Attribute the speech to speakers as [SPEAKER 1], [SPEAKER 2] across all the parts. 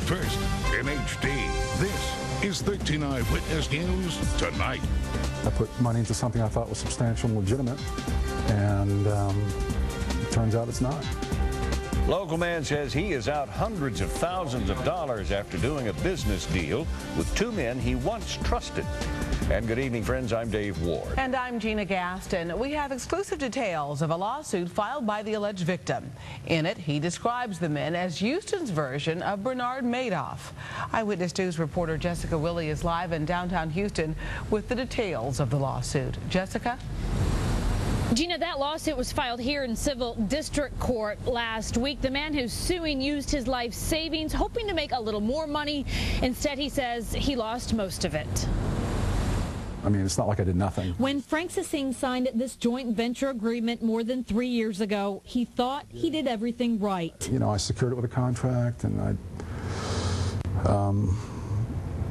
[SPEAKER 1] first in HD. This is 13 Eyewitness News Tonight.
[SPEAKER 2] I put money into something I thought was substantial and legitimate, and it turns out it's not.
[SPEAKER 3] Local man says he is out hundreds of thousands of dollars after doing a business deal with two men he once trusted. And good evening, friends. I'm Dave Ward.
[SPEAKER 4] And I'm Gina Gaston. We have exclusive details of a lawsuit filed by the alleged victim. In it, he describes the men as Houston's version of Bernard Madoff. Eyewitness News reporter Jessica Willey is live in downtown Houston with the details of the lawsuit. Jessica?
[SPEAKER 5] Gina, that lawsuit was filed here in civil district court last week. The man who's suing used his life savings, hoping to make a little more money. Instead, he says he lost most of it.
[SPEAKER 2] I mean, it's not like I did nothing.
[SPEAKER 5] When Frank Singh signed this joint venture agreement more than 3 years ago, he thought he did everything right.
[SPEAKER 2] You know, I secured it with a contract, and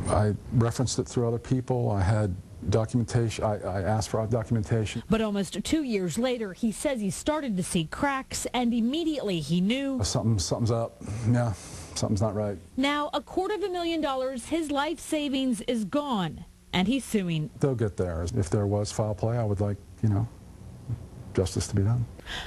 [SPEAKER 2] I referenced it through other people. I had documentation. I asked for documentation.
[SPEAKER 5] But almost 2 years later, he says he started to see cracks, and immediately he knew
[SPEAKER 2] Something's up. Yeah, something's not right.
[SPEAKER 5] Now, $250,000, his life savings is gone, and he's suing.
[SPEAKER 2] They'll get there. If there was foul play, I would like, justice to be done.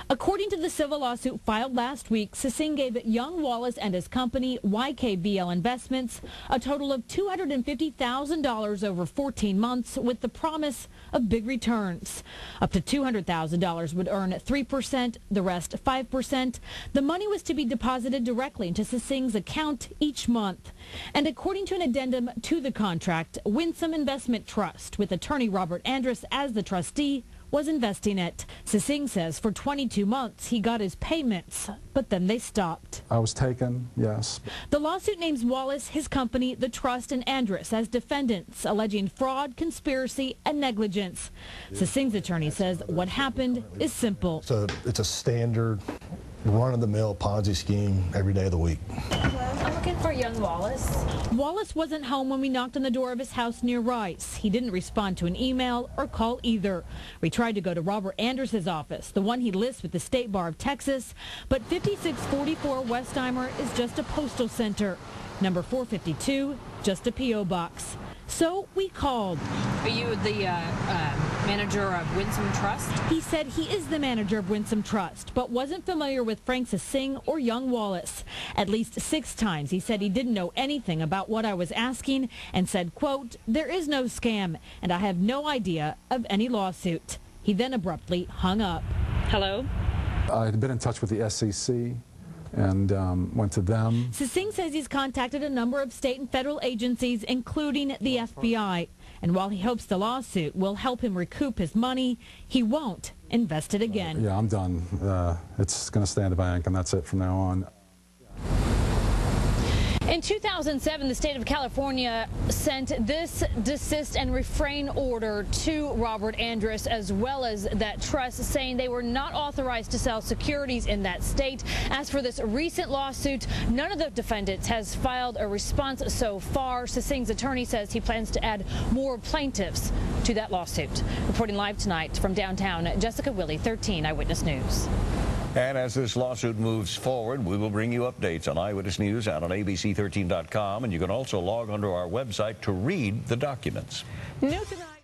[SPEAKER 5] According to the civil lawsuit filed last week, Singh gave young Wallace and his company, YKBL Investments, a total of $250,000 over 14 months with the promise of big returns. Up to $200,000 would earn 3%, the rest 5%. The money was to be deposited directly into Singh's account each month. And according to an addendum to the contract, Winsome Investment Trust, with attorney Robert Andrus as the trustee, was investing it. Singh says for 22 months he got his payments, but then they stopped.
[SPEAKER 2] I was taken, yes.
[SPEAKER 5] The lawsuit names Wallace, his company, the trust, and Andrus as defendants, alleging fraud, conspiracy, and negligence. Singh's attorney says what happened is simple.
[SPEAKER 6] So it's a standard run-of-the-mill Ponzi scheme every day of the week.
[SPEAKER 5] I'm looking for young Wallace. Wallace wasn't home when we knocked on the door of his house near Rice. He didn't respond to an email or call either. We tried to go to Robert Andrus' office, the one he lists with the State Bar of Texas, but 5644 Westheimer is just a postal center. Number 452, just a P.O. box. So we called.
[SPEAKER 7] Are you the manager of Winsome Trust?
[SPEAKER 5] He said he is the manager of Winsome Trust, but wasn't familiar with Frank Singh or young Wallace. At least 6 times he said he didn't know anything about what I was asking and said, quote, "There is no scam, and I have no idea of any lawsuit." He then abruptly hung up. Hello?
[SPEAKER 2] I had been in touch with the SEC and went to them.
[SPEAKER 5] Singh says he's contacted a number of state and federal agencies, including the FBI. And while he hopes the lawsuit will help him recoup his money, he won't invest it again.
[SPEAKER 2] Yeah, I'm done. It's going to stay in the bank, and that's it from now on.
[SPEAKER 5] In 2007, the state of California sent this desist and refrain order to Robert Andrus, as well as that trust, saying they were not authorized to sell securities in that state. As for this recent lawsuit, none of the defendants has filed a response so far. Singh's attorney says he plans to add more plaintiffs to that lawsuit. Reporting live tonight from downtown, Jessica Willey, 13 Eyewitness News.
[SPEAKER 3] And as this lawsuit moves forward, we will bring you updates on Eyewitness News out on ABC13.com, and you can also log onto our website to read the documents.
[SPEAKER 4] New tonight.